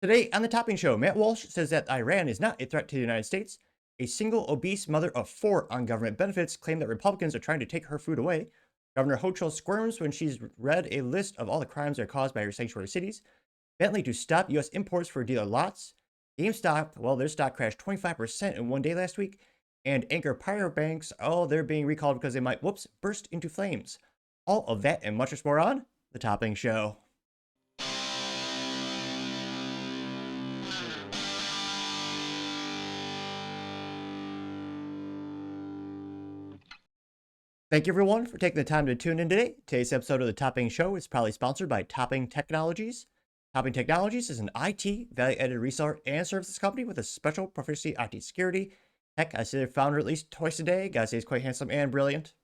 Today on the Topping Show, Matt Walsh says that Iran is not a threat to the United States. A single obese mother of 4 on government benefits claimed that Republicans are trying to take her food away. Governor Hochul squirms when she's read a list of all the crimes that are caused by her sanctuary cities. Bentley to stop U.S. imports for dealer lots. GameStop, well, their stock crashed 25% in one day last week. And Anker power banks, oh, they're being recalled because they might, burst into flames. All of that and much more on the Topping Show. Thank you, everyone, for taking the time to tune in today. Today's episode of the Topping Show is proudly sponsored by Topping Technologies. Topping Technologies is an IT value-added reseller and services company with a special proficiency IT security. Heck, I see their founder at least twice a day. Gotta say he's quite handsome and brilliant.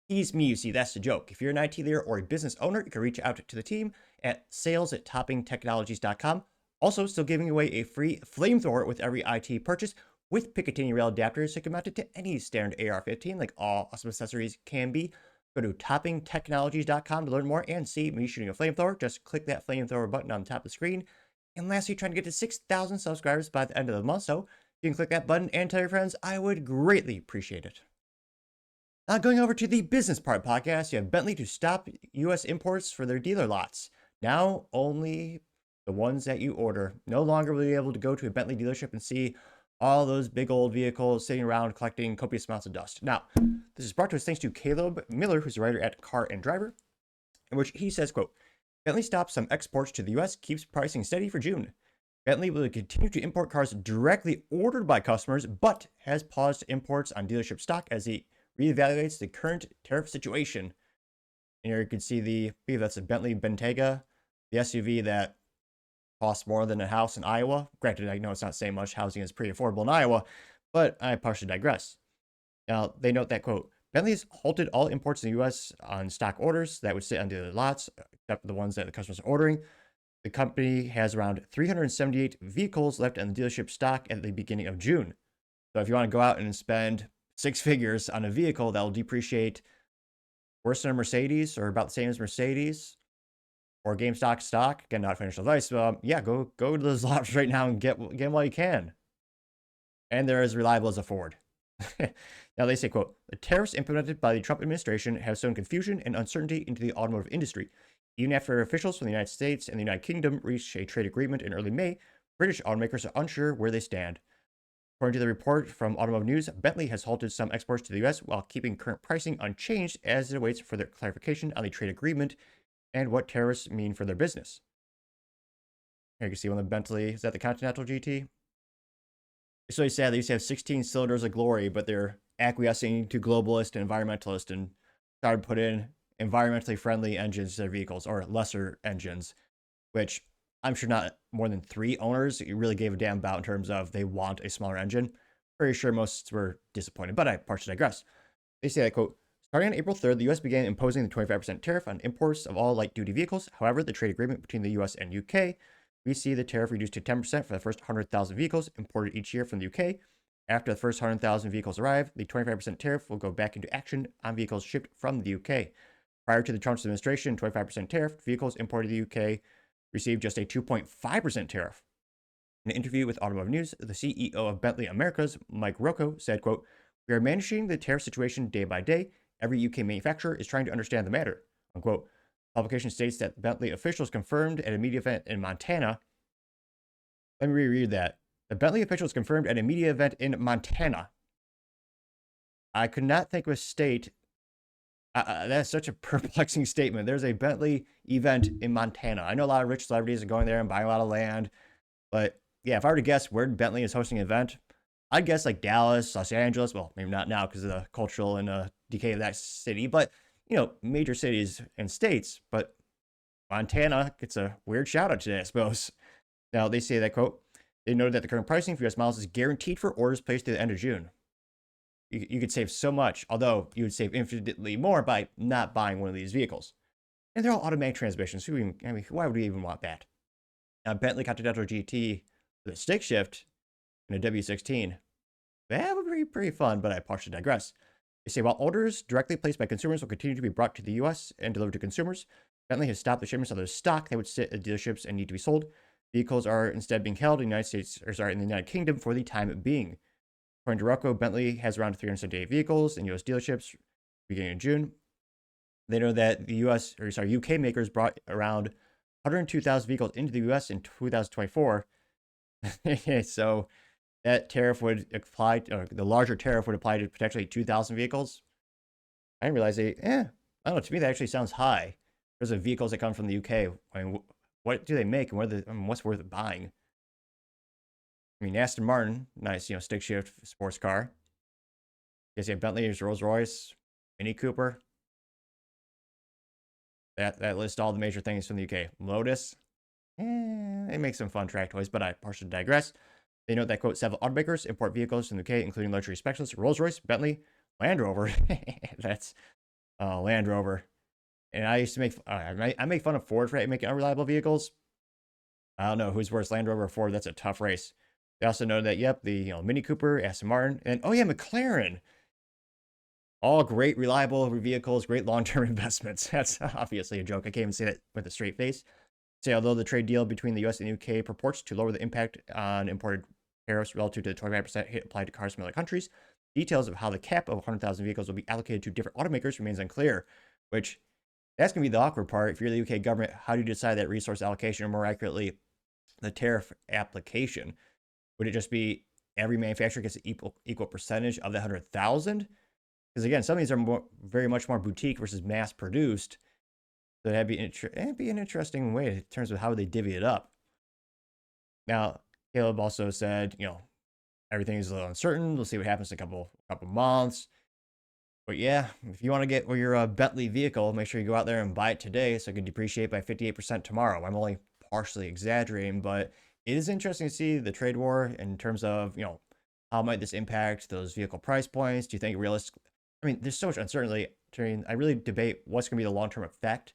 He's me, you see, that's the joke. If you're an IT leader or a business owner, you can reach out to the team at sales@toppingtechnologies.com. Also, still giving away a free flamethrower with every IT purchase with Picatinny rail adapters, so you can mount it to any standard AR-15, like all awesome accessories can be. Go to toppingtechnologies.com to learn more and see me shooting a flamethrower. Just click that flamethrower button on the top of the screen. And lastly, trying to get to 6,000 subscribers by the end of the month, so you can click that button and tell your friends. I would greatly appreciate it. Now going over to the business part podcast, you have Bentley to stop U.S. imports for their dealer lots. Now only the ones that you order. No longer will you be able to go to a Bentley dealership and see all those big old vehicles sitting around collecting copious amounts of dust. Now, this is brought to us thanks to Caleb Miller, who's a writer at Car and Driver, in which he says, quote, Bentley stops some exports to the U.S., keeps pricing steady for June. Bentley will continue to import cars directly ordered by customers, but has paused imports on dealership stock as he reevaluates the current tariff situation. And here you can see I believe that's a Bentley Bentayga, the SUV that costs more than a house in Iowa. Granted, I know it's not saying much. Housing is pretty affordable in Iowa, but I partially digress. Now, they note that, quote, Bentley has halted all imports in the U.S. on stock orders that would sit on dealer lots, except for the ones that the customers are ordering. The company has around 378 vehicles left in the dealership stock at the beginning of June. So if you want to go out and spend 6 figures on a vehicle that will depreciate worse than a Mercedes or about the same as Mercedes, or GameStop stock, again, not financial advice, yeah, go to those lots right now and get them while you can. And they're as reliable as a Ford. Now they say, quote, the tariffs implemented by the Trump administration have sown confusion and uncertainty into the automotive industry. Even after officials from the United States and the United Kingdom reached a trade agreement in early May, British automakers are unsure where they stand. According to the report from Automotive News, Bentley has halted some exports to the U.S. while keeping current pricing unchanged as it awaits further clarification on the trade agreement and what tariffs mean for their business. Here you can see one of the Bentley, is that the Continental GT? It's really sad they used to have 16 cylinders of glory, but they're acquiescing to globalists and environmentalists and started to put in environmentally friendly engines to their vehicles, or lesser engines, which I'm sure not more than 3 owners really gave a damn about in terms of they want a smaller engine. Pretty sure most were disappointed, but I partially digress. They say that, quote, starting on April 3rd, the U.S. began imposing the 25% tariff on imports of all light-duty vehicles. However, the trade agreement between the U.S. and U.K., we see the tariff reduced to 10% for the first 100,000 vehicles imported each year from the U.K. After the first 100,000 vehicles arrive, the 25% tariff will go back into action on vehicles shipped from the U.K. Prior to the Trump administration, 25% tariff, vehicles imported to the U.K. received just a 2.5% tariff. In an interview with Automotive News, the CEO of Bentley Americas, Mike Rocco, said, quote, we are managing the tariff situation day by day. Every UK manufacturer is trying to understand the matter, unquote. Publication states that Bentley officials confirmed at a media event in Montana. Let me reread that. The Bentley officials confirmed at a media event in Montana. I could not think of a state. That's such a perplexing statement. There's a Bentley event in Montana. I know a lot of rich celebrities are going there and buying a lot of land. But yeah, if I were to guess where Bentley is hosting an event, I'd guess like Dallas, Los Angeles. Well, maybe not now because of the cultural and decay of that city. But, major cities and states. But Montana gets a weird shout out today, I suppose. Now, they say that, quote, they noted that the current pricing for U.S. models is guaranteed for orders placed to the end of June. You could save so much, although you would save infinitely more by not buying one of these vehicles. And they're all automatic transmissions. Why would we even want that? Now, Bentley Continental GT with a stick shift and a W16, that would be pretty fun, but I partially digress. They say while orders directly placed by consumers will continue to be brought to the U.S. and delivered to consumers, Bentley has stopped the shipments of their stock that would sit at dealerships and need to be sold. Vehicles are instead being held in the United States, or sorry, in the United Kingdom for the time being. According to Rocco, Bentley has around 378 vehicles in U.S. dealerships beginning in June. They know that the UK makers brought around 102,000 vehicles into the U.S. in 2024. So that tariff would apply, the larger tariff would apply to potentially 2,000 vehicles. I didn't realize I don't know. To me, that actually sounds high. There's vehicles that come from the UK. I mean, what do they make, and what's worth buying? I mean, Aston Martin, nice, stick shift sports car. You guys have Bentley, Rolls Royce, Mini Cooper. That lists all the major things from the UK. Lotus, they make some fun track toys, but I partially digress. They note that, quote, several automakers import vehicles from the UK, including luxury specialists, Rolls Royce, Bentley, Land Rover. That's Land Rover. And I used to I make fun of Ford for making unreliable vehicles. I don't know who's worse, Land Rover or Ford. That's a tough race. They also noted that, yep, the Mini Cooper, Aston Martin, and oh yeah, McLaren. All great, reliable vehicles, great long-term investments. That's obviously a joke. I can't even say that with a straight face. Say, although the trade deal between the US and the UK purports to lower the impact on imported tariffs relative to the 25% hit applied to cars from other countries, details of how the cap of 100,000 vehicles will be allocated to different automakers remains unclear, which that's going to be the awkward part. If you're the UK government, how do you decide that resource allocation, or more accurately, the tariff application? Would it just be every manufacturer gets an equal percentage of the 100,000? Because again, some of these are very much more boutique versus mass produced. So that'd be an interesting way in terms of how they divvy it up. Now, Caleb also said, everything is a little uncertain. We'll see what happens in a couple months. But yeah, if you want to get your Bentley vehicle, make sure you go out there and buy it today so it can depreciate by 58% tomorrow. I'm only partially exaggerating, but it is interesting to see the trade war in terms of, how might this impact those vehicle price points? Do you think realistic? I mean, there's so much uncertainty. I really debate what's going to be the long-term effect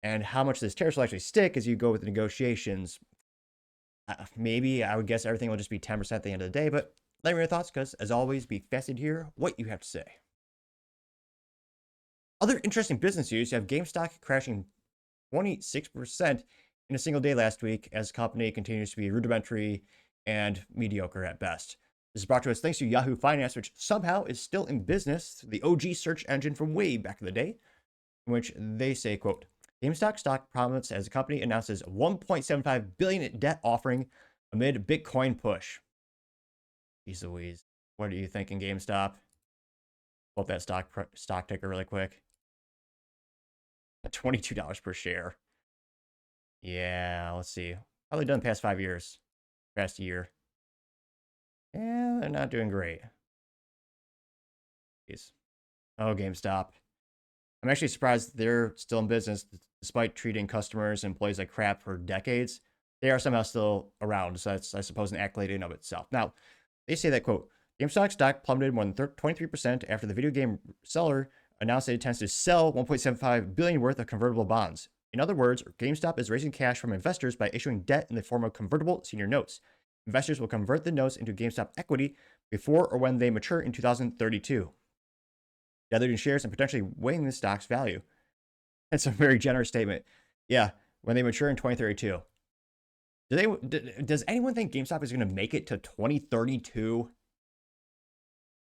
and how much this tariffs will actually stick as you go with the negotiations. Maybe I would guess everything will just be 10% at the end of the day, but let me know your thoughts, because as always, be fascinated to hear what you have to say. Other interesting business news, you have GameStop crashing 26% in a single day last week as the company continues to be rudimentary and mediocre at best. This is brought to us thanks to Yahoo Finance, which somehow is still in business, the OG search engine from way back in the day, in which they say, quote, GameStop stock plummets as the company announces a $1.75 billion debt offering amid Bitcoin push. Jeez Louise. What are you thinking, GameStop? Pull up that stock ticker really quick. $22 per share. Yeah, let's see. How have they done the past 5 years? Past year. Yeah, they're not doing great. Jeez. Oh, GameStop. I'm actually surprised they're still in business despite treating customers and employees like crap for decades. They are somehow still around, so that's, I suppose, an accolade in of itself. Now, they say that, quote, GameStop stock plummeted more than 23% after the video game seller announced that it intends to sell $1.75 billion worth of convertible bonds. In other words, GameStop is raising cash from investors by issuing debt in the form of convertible senior notes. Investors will convert the notes into GameStop equity before or when they mature in 2032. Gathered in shares and potentially weighing the stock's value. That's a very generous statement. Yeah, when they mature in 2032. Does anyone think GameStop is going to make it to 2032?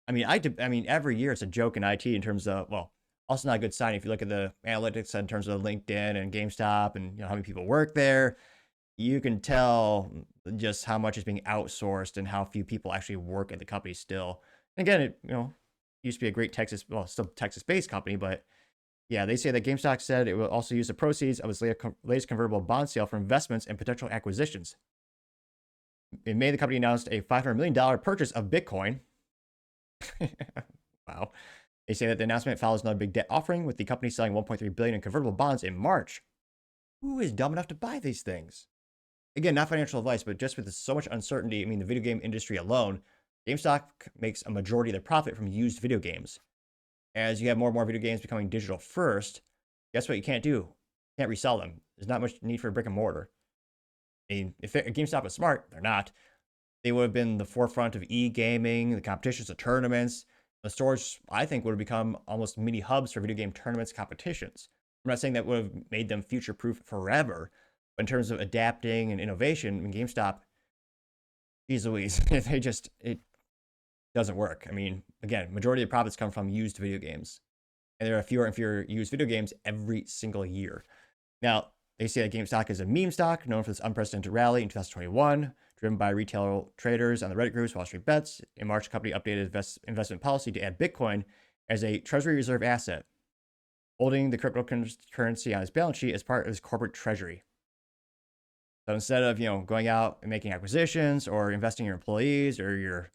I mean, every year it's a joke in IT in terms of, well, also not a good sign if you look at the analytics in terms of LinkedIn and GameStop and how many people work there. You can tell just how much is being outsourced and how few people actually work at the company still. And again, it used to be a great still Texas-based company, but yeah, they say that GameStop said it will also use the proceeds of its latest convertible bond sale for investments and potential acquisitions. In May, the company announced a $500 million purchase of Bitcoin. Wow. They say that the announcement follows another big debt offering, with the company selling $1.3 billion in convertible bonds in March. Who is dumb enough to buy these things? Again, not financial advice, but just with so much uncertainty, I mean, the video game industry alone, GameStop makes a majority of their profit from used video games. As you have more and more video games becoming digital first, guess what you can't do? You can't resell them. There's not much need for brick and mortar. I mean, if GameStop was smart, they're not. They would have been the forefront of e-gaming, the competitions, the tournaments. The stores, I think, would have become almost mini hubs for video game tournaments, competitions. I'm not saying that would have made them future-proof forever, But in terms of adapting and innovation, in GameStop, geez Louise, it doesn't work. I mean, again, majority of the profits come from used video games. And there are fewer and fewer used video games every single year. Now, they say that GameStop is a meme stock known for this unprecedented rally in 2021, driven by retail traders on the Reddit groups Wall Street Bets. In March, the company updated investment policy to add Bitcoin as a treasury reserve asset, holding the cryptocurrency on its balance sheet as part of its corporate treasury. So instead of going out and making acquisitions or investing in your employees or your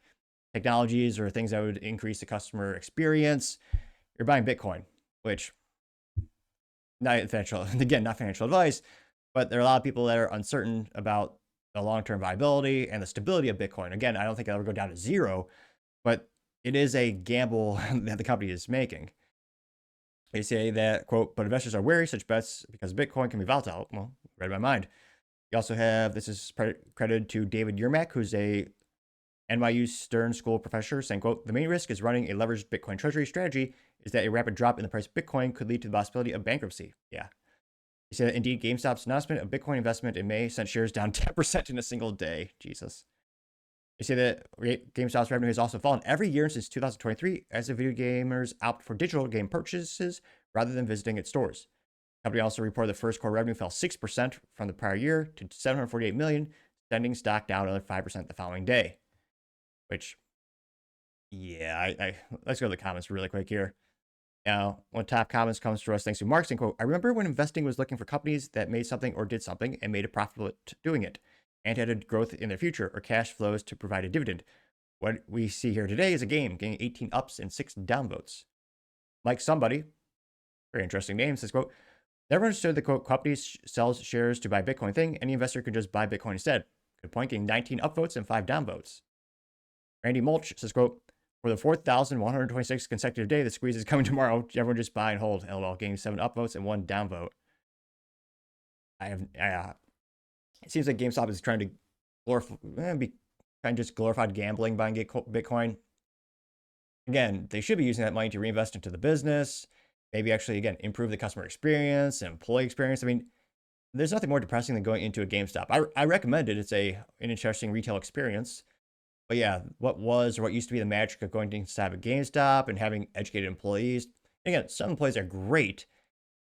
technologies or things that would increase the customer experience, you're buying Bitcoin, which not financial advice, but there are a lot of people that are uncertain about the long-term viability and the stability of Bitcoin. Again, I don't think it'll ever go down to zero, but it is a gamble that the company is making. They say that, quote, but investors are wary of such bets because Bitcoin can be volatile. Well, read my mind. You also have, this is credited to David Yermak, who's a NYU Stern School professor, saying, quote, the main risk is running a leveraged Bitcoin treasury strategy is that a rapid drop in the price of Bitcoin could lead to the possibility of bankruptcy. Yeah. He said, indeed, GameStop's announcement of Bitcoin investment in May sent shares down 10% in a single day. Jesus. They say that GameStop's revenue has also fallen every year since 2023 as the video gamers opt for digital game purchases rather than visiting its stores. The company also reported the first quarter revenue fell 6% from the prior year to $748 million, sending stock down another 5% the following day. Which, yeah, let's go to the comments really quick here. Now, one of the top comments comes to us thanks to Mark saying, quote, I remember when investing was looking for companies that made something or did something and made a profitable doing it and had a growth in their future or cash flows to provide a dividend. What we see here today is a game getting 18 ups and 6 downvotes. Like somebody, very interesting name, says, quote, never understood the, quote, company sells shares to buy Bitcoin thing. Any investor could just buy Bitcoin instead. Good point, getting 19 upvotes and 5 downvotes. Randy Mulch says, quote, for the 4,126 consecutive day, the squeeze is coming tomorrow. Everyone just buy and hold. LOL, getting 7 upvotes and 1 downvote. It seems like GameStop is trying to be kind of just glorified gambling, buying Bitcoin. Again, they should be using that money to reinvest into the business. Maybe actually, again, improve the customer experience and employee experience. I mean, there's nothing more depressing than going into a GameStop. I recommend it. It's an interesting retail experience. But yeah, what used to be the magic of going inside a GameStop and having educated employees. Again, some employees are great.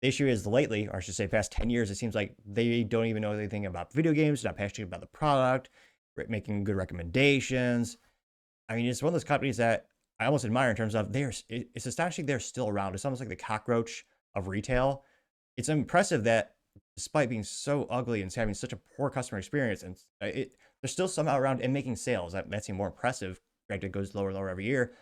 The issue is lately, or I should say past 10 years, it seems like they don't even know anything about video games, not passionate about the product, making good recommendations. I mean, it's one of those companies that I almost admire in terms of it's astonishing they're still around. It's almost like the cockroach of retail. It's impressive that despite being so ugly and having such a poor customer experience, and they're still somehow around and making sales. That seems more impressive. Granted, it goes lower and lower every year.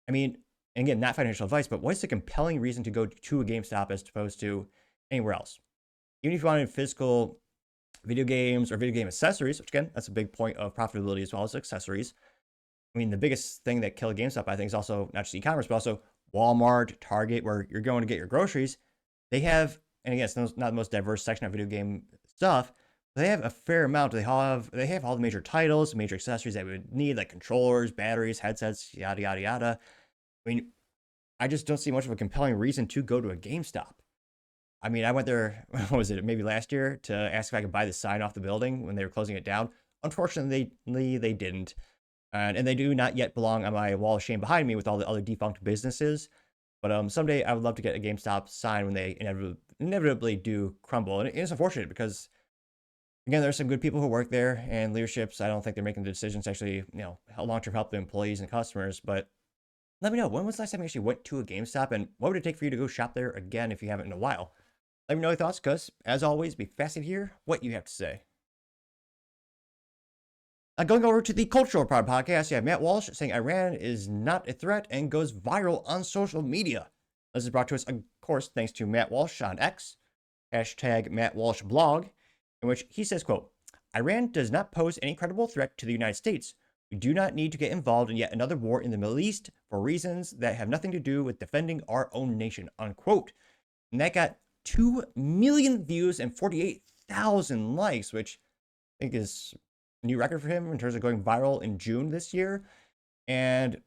I mean, again, not financial advice, but what's the compelling reason to go to a GameStop as opposed to anywhere else? Even if you wanted physical video games or video game accessories, which again, that's a big point of profitability as well as accessories. I mean, the biggest thing that killed GameStop, I think, is also not just e-commerce, but also Walmart, Target, where you're going to get your groceries. They have, and again, it's not the most diverse section of video game stuff. They have a fair amount. They have all the major titles, major accessories that we would need, like controllers, batteries, headsets, yada, yada, yada. I mean, I just don't see much of a compelling reason to go to a GameStop. I mean, I went there, what was it, maybe last year, to ask if I could buy the sign off the building when they were closing it down. Unfortunately, they didn't. And they do not yet belong on my wall of shame behind me with all the other defunct businesses. But someday I would love to get a GameStop sign when they inevitably do crumble. And it's unfortunate because, again, there's some good people who work there and leaderships. I don't think they're making the decisions to actually, long-term help the employees and customers. But let me know, when was the last time you actually went to a GameStop, and what would it take for you to go shop there again if you haven't in a while? Let me know your thoughts, because, as always, be fascinated to hear what you have to say. Going over to the Cultural Pride podcast, you have Matt Walsh saying Iran is not a threat and goes viral on social media. This is brought to us, of course, thanks to Matt Walsh on X, hashtag Matt Walsh blog, in which he says, quote, Iran does not pose any credible threat to the United States. We do not need to get involved in yet another war in the Middle East for reasons that have nothing to do with defending our own nation, unquote. And that got 2 million views and 48,000 likes, which I think is a new record for him in terms of going viral in June this year. And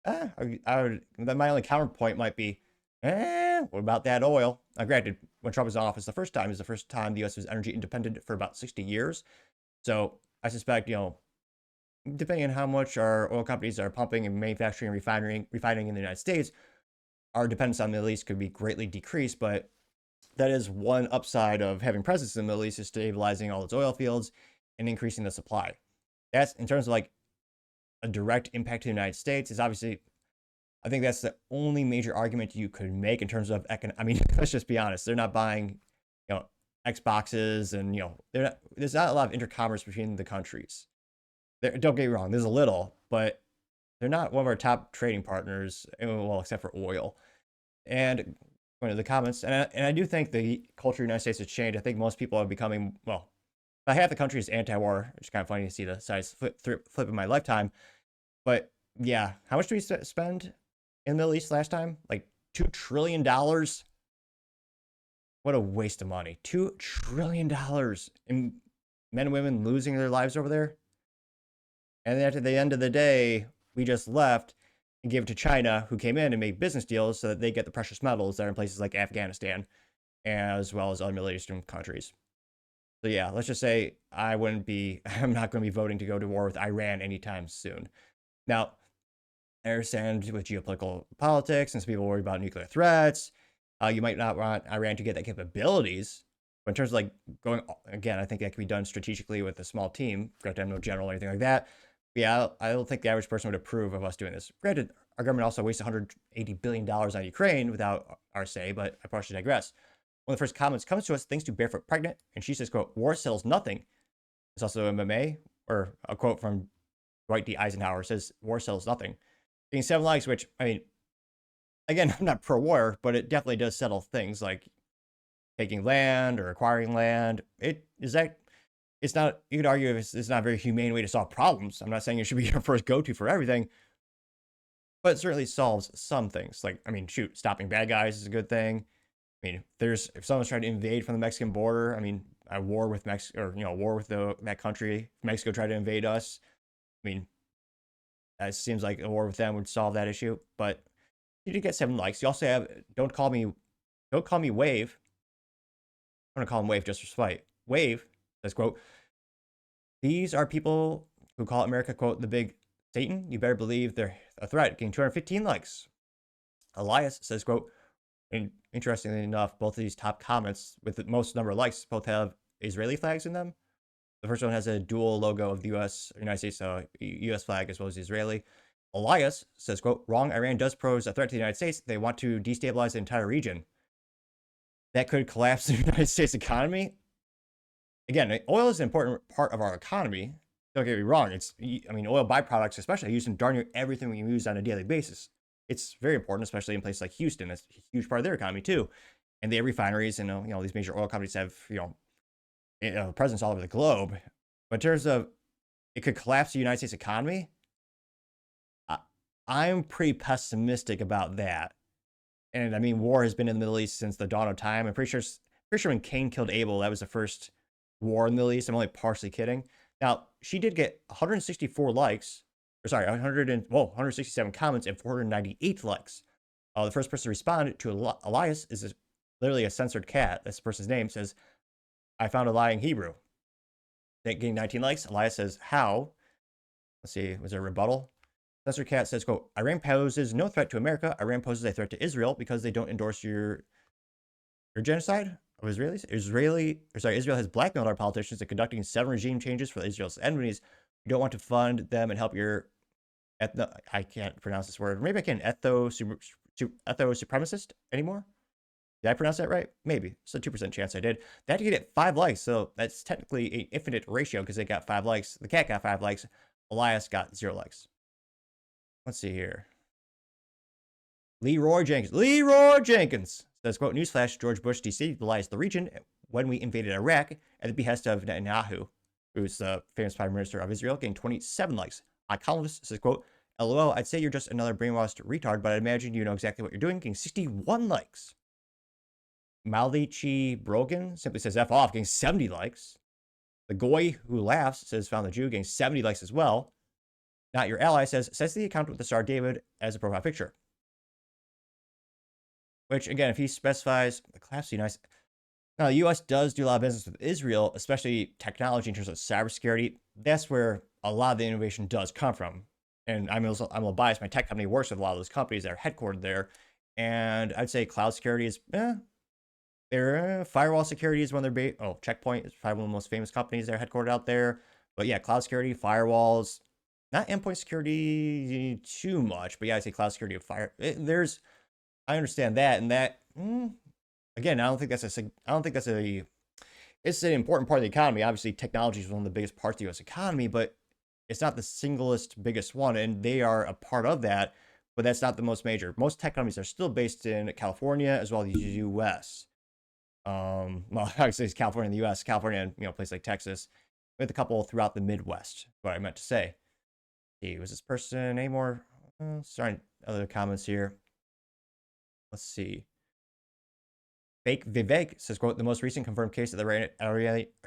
my only counterpoint might be, What about that oil? Now, granted, when Trump was in office the first time, it was the first time the U.S. was energy independent for about 60 years. So I suspect, depending on how much our oil companies are pumping and manufacturing and refining in the United States, our dependence on the Middle East could be greatly decreased. But that is one upside of having presence in the Middle East, is stabilizing all its oil fields and increasing the supply. That's in terms of like a direct impact to the United States. Is obviously, I think that's the only major argument you could make in terms of I mean, let's just be honest. They're not buying, Xboxes, and there's not a lot of intercommerce between the countries. Don't get me wrong, there's a little, but they're not one of our top trading partners, well, except for oil. And one of the comments, and I do think the culture of the United States has changed. I think most people are becoming, well, about half the country is anti-war, which is kind of funny to see the size flip in my lifetime. But yeah, how much do we spend in the Middle East last time? Like $2 trillion. What a waste of money. $2 trillion in men and women losing their lives over there. And then at the end of the day, we just left and gave it to China, who came in and made business deals so that they get the precious metals that are in places like Afghanistan, as well as other Middle Eastern countries. So yeah, let's just say I'm not going to be voting to go to war with Iran anytime soon. Now, I understand with geopolitical politics and some people worry about nuclear threats, you might not want Iran to get that capabilities. But in terms of like going, again, I think that can be done strategically with a small team. Got to have no general or anything like that. But yeah, I don't think the average person would approve of us doing this. Granted, our government also wastes $180 billion on Ukraine without our say, but I partially digress. One of the first comments comes to us thanks to Barefoot Pregnant, and she says, quote, "War sells nothing." It's also MMA, or a quote from Dwight D. Eisenhower says, "War sells nothing." Getting 7 likes, which, I mean, again, I'm not pro-war, but it definitely does settle things like taking land or acquiring land. It's not, you could argue it's not a very humane way to solve problems. I'm not saying it should be your first go-to for everything, but it certainly solves some things. Like, I mean, shoot, stopping bad guys is a good thing. I mean, if someone's trying to invade from the Mexican border, I mean, a war with Mexico, or war with that country, if Mexico tried to invade us, I mean, it seems like a war with them would solve that issue. But you did get 7 likes. You also have don't call me Wave. I'm gonna call him Wave just for spite. Wave says, quote, "These are people who call America, quote, the big Satan. You better believe they're a threat." Getting 215 likes. Elias says, quote, and interestingly enough, both of these top comments with the most number of likes both have Israeli flags in them. The first one has a dual logo of the United States, U.S. flag as well as the Israeli. Elias says, quote, "Wrong, Iran does pose a threat to the United States. They want to destabilize the entire region. That could collapse the United States economy." Again, oil is an important part of our economy. Don't get me wrong. Oil byproducts, especially, are used in darn near everything we use on a daily basis. It's very important, especially in places like Houston. That's a huge part of their economy too. And they have refineries, and these major oil companies have presence all over the globe. But in terms of it could collapse the United States economy, I'm pretty pessimistic about that. And I mean, war has been in the Middle East since the dawn of time. I'm pretty sure when Cain killed Abel, that was the first war in the Middle East. I'm only partially kidding. Now, she did get 164 likes, or sorry, 167 comments and 498 likes. The first person to respond to Elias is literally a censored cat. That's the person's name. Says, "I found a lie in Hebrew." Getting 19 likes. Elias says, "How?" Let's see, was there a rebuttal? Censored cat says, quote, "Iran poses no threat to America. Iran poses a threat to Israel because they don't endorse your genocide of Israelis. Israel has blackmailed our politicians into conducting 7 regime changes for Israel's enemies. You don't want to fund them and help your I can't pronounce this word. Maybe I can supremacist anymore. Did I pronounce that right? Maybe. It's a 2% chance I did. They had to get 5 likes, so that's technically an infinite ratio because they got 5 likes. The cat got 5 likes. Elias got 0 likes. Let's see here. Leroy Jenkins says, quote, "Newsflash, George Bush destabilized the region when we invaded Iraq at the behest of Netanyahu, who's the famous prime minister of Israel," getting 27 likes. Columnist says, quote, "LOL, I'd say you're just another brainwashed retard, but I imagine you know exactly what you're doing," getting 61 likes. Malichi Brogan simply says, "F off," getting 70 likes. The Goy Who Laughs says, "Found the Jew," getting 70 likes as well. Not Your Ally says the account with the Star David as a profile picture. which again, if he specifies the class nice. Now, the U.S. does do a lot of business with Israel, especially technology in terms of cybersecurity. That's where a lot of the innovation does come from. And I'm a little biased. My tech company works with a lot of those companies that are headquartered there. And I'd say cloud security is, their firewall security is one of their Checkpoint is probably one of the most famous companies that are headquartered out there. But yeah, cloud security, firewalls, not endpoint security too much, but yeah, I'd say cloud security of I understand that, and that again, I don't think that's a it's an important part of the economy. Obviously, technology is one of the biggest parts of the U.S. economy, but it's not the singlest biggest one, and they are a part of that, but that's not the most major. Most tech companies are still based in California as well as the U.S. Well, obviously it's California and the U.S., California and places like Texas, with a couple throughout the Midwest. What I meant to say. Hey, was this person any more? Sorry, other comments here. Let's see. Fake Vivek says, quote, the most recent confirmed case of the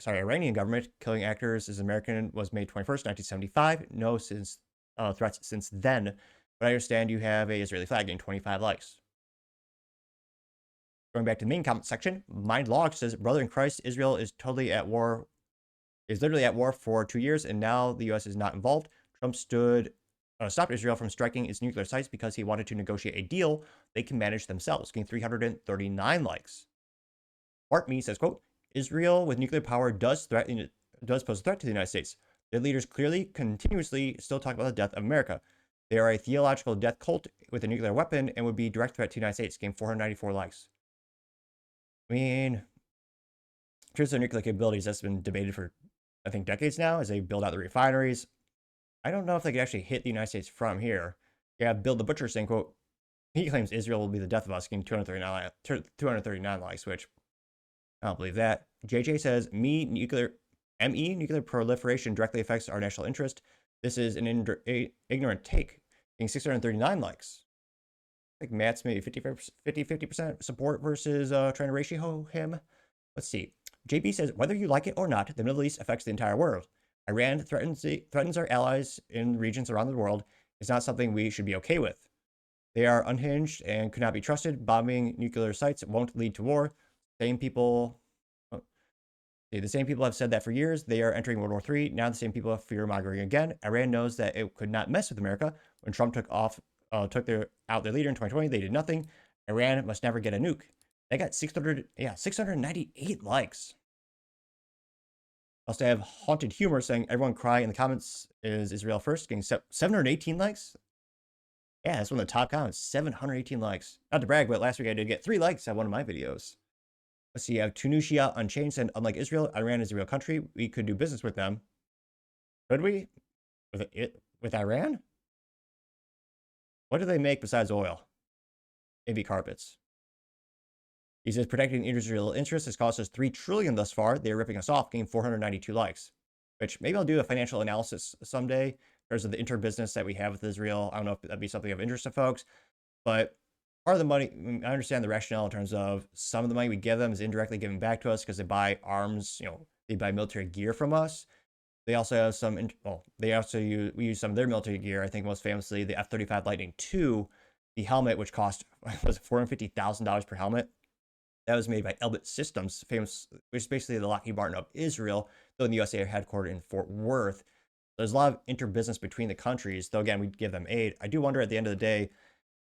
Iranian government killing actors is American was May 21st, 1975. No threats since then. But I understand you have a Israeli flag getting 25 likes. Going back to the main comment section, MindLog says, brother in Christ, Israel is literally at war for 2 years, and now the U.S. is not involved. Trump stopped Israel from striking its nuclear sites because he wanted to negotiate a deal they can manage themselves, getting 339 likes. Bart Me says, quote, Israel with nuclear power does pose a threat to the United States. Their leaders clearly, continuously still talk about the death of America. They are a theological death cult with a nuclear weapon and would be a direct threat to the United States, getting 494 likes. I mean, in terms of nuclear capabilities, that's been debated for, I think, decades now as they build out the refineries. I don't know if they could actually hit the United States from here. Yeah, Bill the Butcher saying, quote, he claims Israel will be the death of us, getting 239 likes, which I don't believe that. JJ says, nuclear proliferation directly affects our national interest. This is an ignorant take, getting 639 likes. I think Matt's maybe 50% support versus trying to ratio him. Let's see. JB says, whether you like it or not, the Middle East affects the entire world. Iran threatens our allies in regions around the world. It's not something we should be okay with. They are unhinged and could not be trusted. Bombing nuclear sites won't lead to war. The same people have said that for years. They are entering World War III. Now the same people are fear-mongering again. Iran knows that it could not mess with America. When Trump took out their leader in 2020, they did nothing. Iran must never get a nuke. They got 698 likes. Also, I have Haunted Humor saying, everyone cry in the comments is Israel first, getting 718 likes. Yeah, that's one of the top comments, 718 likes. Not to brag, but last week I did get 3 likes at one of my videos. Let's see, I have Tunisia Unchained saying, unlike Israel, Iran is a real country. We could do business with them. Could we? With Iran? What do they make besides oil? Maybe carpets. He says, protecting Israel interests has cost us $3 trillion thus far. They're ripping us off, getting 492 likes. Which maybe I'll do a financial analysis someday in terms of the interbusiness that we have with Israel. I don't know if that'd be something of interest to folks, but part of the money, I understand the rationale in terms of some of the money we give them is indirectly given back to us because they buy arms, they buy military gear from us. They also have some, we use some of their military gear. I think most famously the F-35 Lightning II, the helmet, which cost was $450,000 per helmet. That was made by Elbit Systems, which is basically the Lockheed Martin of Israel, though in the USA are headquartered in Fort Worth. There's a lot of interbusiness between the countries, though again, we give them aid. I do wonder at the end of the day,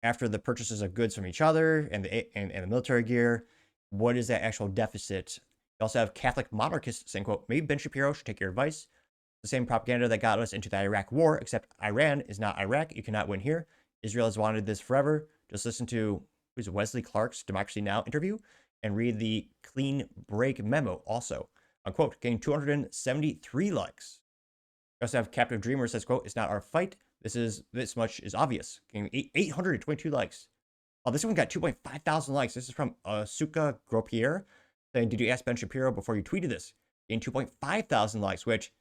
after the purchases of goods from each other and the military gear, what is that actual deficit? You also have Catholic monarchists saying, quote, maybe Ben Shapiro should take your advice. The same propaganda that got us into the Iraq war, except Iran is not Iraq. You cannot win here. Israel has wanted this forever. Just listen to Wesley Clark's Democracy Now! Interview and read the Clean Break memo also. Unquote, getting 273 likes. We also have Captive Dreamer says, quote, it's not our fight. This much is obvious. Getting 822 likes. Oh, this one got 2.5 thousand likes. This is from Suka Gropier saying, did you ask Ben Shapiro before you tweeted this? Getting 2.5 thousand likes, which,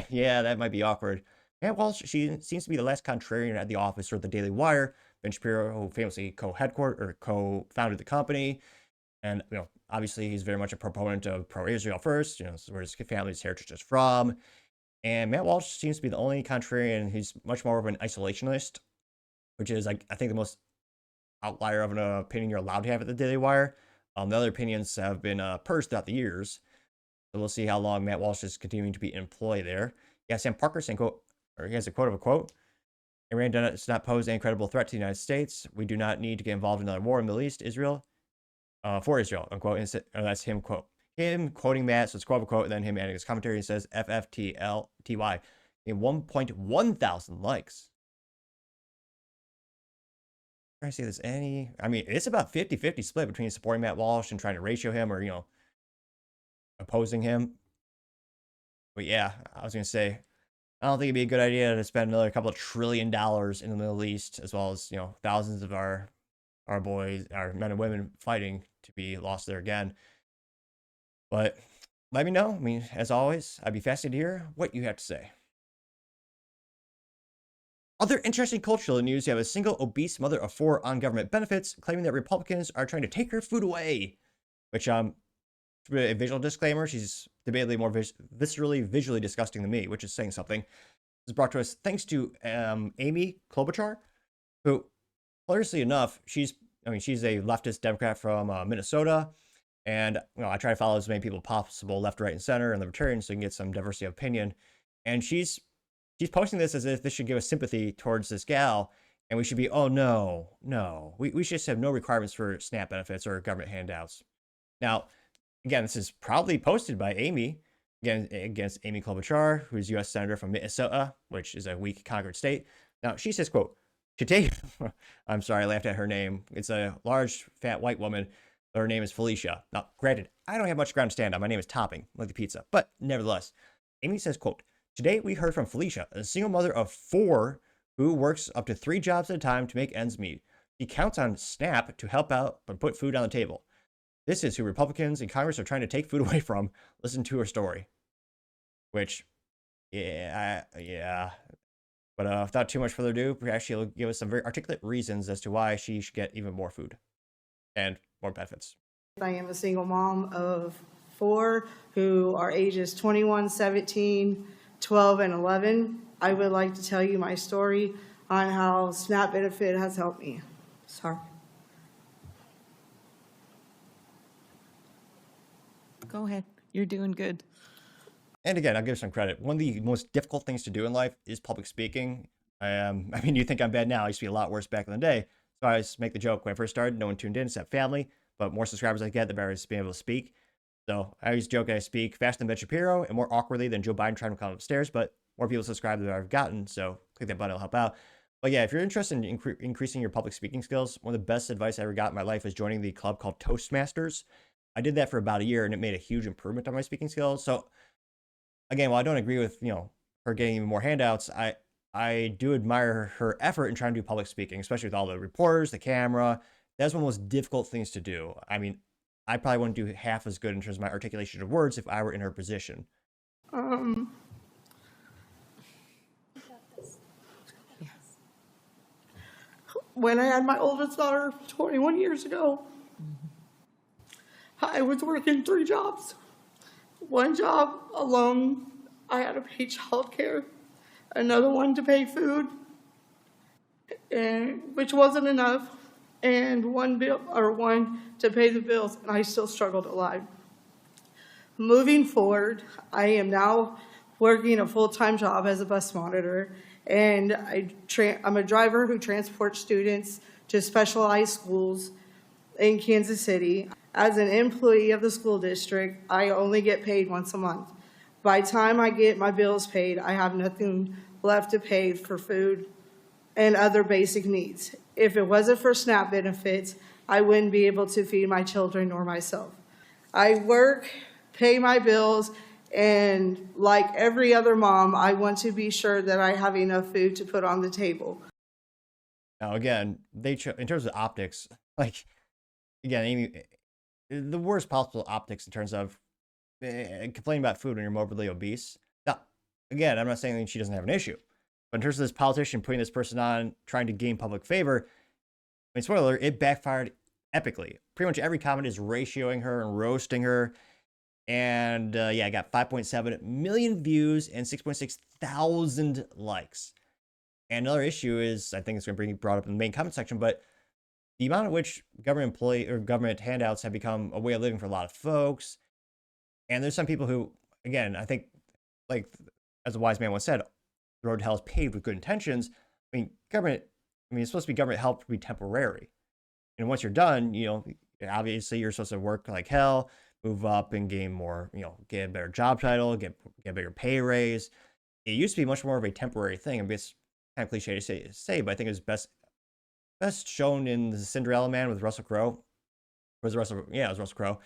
yeah, that might be awkward. Matt Walsh, she seems to be the last contrarian at the office or the Daily Wire. Ben Shapiro, who famously co-founded the company. And, obviously he's very much a proponent of pro-Israel first, where his family's heritage is from. And Matt Walsh seems to be the only contrarian. He's much more of an isolationist, which is, I think, the most outlier of an opinion you're allowed to have at the Daily Wire. The other opinions have been purged throughout the years. So we'll see how long Matt Walsh is continuing to be employed there. Yeah, Sam Parker saying, quote, or he has a quote of a quote. Iran does not pose any credible threat to the United States. We do not need to get involved in another war in the Middle East, Israel, for Israel, unquote. And that's him, quote. Him quoting Matt, so it's quote unquote, and then him adding his commentary. He says FFTLTY in 1.1 thousand likes. I'm trying to see if there's any. I mean, it's about 50-50 split between supporting Matt Walsh and trying to ratio him or, opposing him. But yeah, I was going to say, I don't think it'd be a good idea to spend another couple of $1 trillion in the Middle East, as well as, thousands of our boys, our men and women fighting to be lost there again. But let me know. I mean, as always, I'd be fascinated to hear what you have to say. Other interesting cultural news, you have a single obese mother of 4 on government benefits claiming that Republicans are trying to take her food away, which, a visual disclaimer, she's debatably more visually disgusting than me, which is saying something. This is brought to us thanks to Amy Klobuchar, who, hilariously enough, she's a leftist Democrat from Minnesota, and I try to follow as many people possible, left, right, and center, and libertarians, so you can get some diversity of opinion. And she's posting this as if this should give us sympathy towards this gal, and we should be, oh no, we should just have no requirements for SNAP benefits or government handouts. Now, again, this is proudly posted by Amy, again, against Amy Klobuchar, who's U.S. Senator from Minnesota, which is a weak conquered state. Now, she says, quote, today, I'm sorry, I laughed at her name. It's a large, fat, white woman. Her name is Felicia. Now, granted, I don't have much ground to stand on. My name is Topping, like the pizza. But nevertheless, Amy says, quote, today we heard from Felicia, a single mother of 4 who works up to 3 jobs at a time to make ends meet. She counts on SNAP to help out but put food on the table. This is who Republicans in Congress are trying to take food away from. Listen to her story. Which, yeah. But without too much further ado, perhaps she'll give us some very articulate reasons as to why she should get even more food and more benefits. I am a single mom of 4 who are ages 21, 17, 12, and 11. I would like to tell you my story on how SNAP benefit has helped me. Sorry. Go ahead. You're doing good. And again, I'll give some credit. One of the most difficult things to do in life is public speaking. I mean, you think I'm bad now. I used to be a lot worse back in the day. So I always make the joke when I first started, no one tuned in except family. But more subscribers I get, the better I being able to speak. So I always joke I speak faster than Ben Shapiro and more awkwardly than Joe Biden trying to come upstairs. But more people subscribe than I've gotten. So click that button, it'll help out. But yeah, if you're interested in increasing your public speaking skills, one of the best advice I ever got in my life was joining the club called Toastmasters. I did that for about a year and it made a huge improvement on my speaking skills. So again, while I don't agree with, her getting even more handouts, I do admire her effort in trying to do public speaking, especially with all the reporters, the camera. That's one of the most difficult things to do. I mean, I probably wouldn't do half as good in terms of my articulation of words if I were in her position. When I had my oldest daughter 21 years ago, I was working 3 jobs. One job alone, I had to pay childcare. Another one to pay food, which wasn't enough, and one to pay the bills, and I still struggled a lot. Moving forward, I am now working a full-time job as a bus monitor, and I'm a driver who transports students to specialized schools in Kansas City. As an employee of the school district, I only get paid once a month. By the time I get my bills paid, I have nothing left to pay for food and other basic needs. If it wasn't for SNAP benefits, I wouldn't be able to feed my children or myself. I work, pay my bills, and like every other mom, I want to be sure that I have enough food to put on the table. Now, again, in terms of optics, again, Amy, the worst possible optics in terms of complaining about food when you're morbidly obese. Now, again, I'm not saying that she doesn't have an issue, but in terms of this politician putting this person on, trying to gain public favor, I mean, spoiler alert, it backfired epically. Pretty much every comment is ratioing her and roasting her. And yeah, I got 5.7 million views and 6.6 thousand likes. And another issue is, I think it's going to be brought up in the main comment section, but the amount at which government employee or government handouts have become a way of living for a lot of folks. And there's some people who, again, I think, like as a wise man once said, the road to hell is paved with good intentions. I mean, government, I mean, it's supposed to be government help to be temporary. And once you're done, obviously you're supposed to work like hell, move up and gain more, get a better job title, get a bigger pay raise. It used to be much more of a temporary thing. I mean, it's kind of cliche to say, but I think it was best shown in the Cinderella Man with Russell Crowe. Was Russell? Yeah, it was Russell Crowe.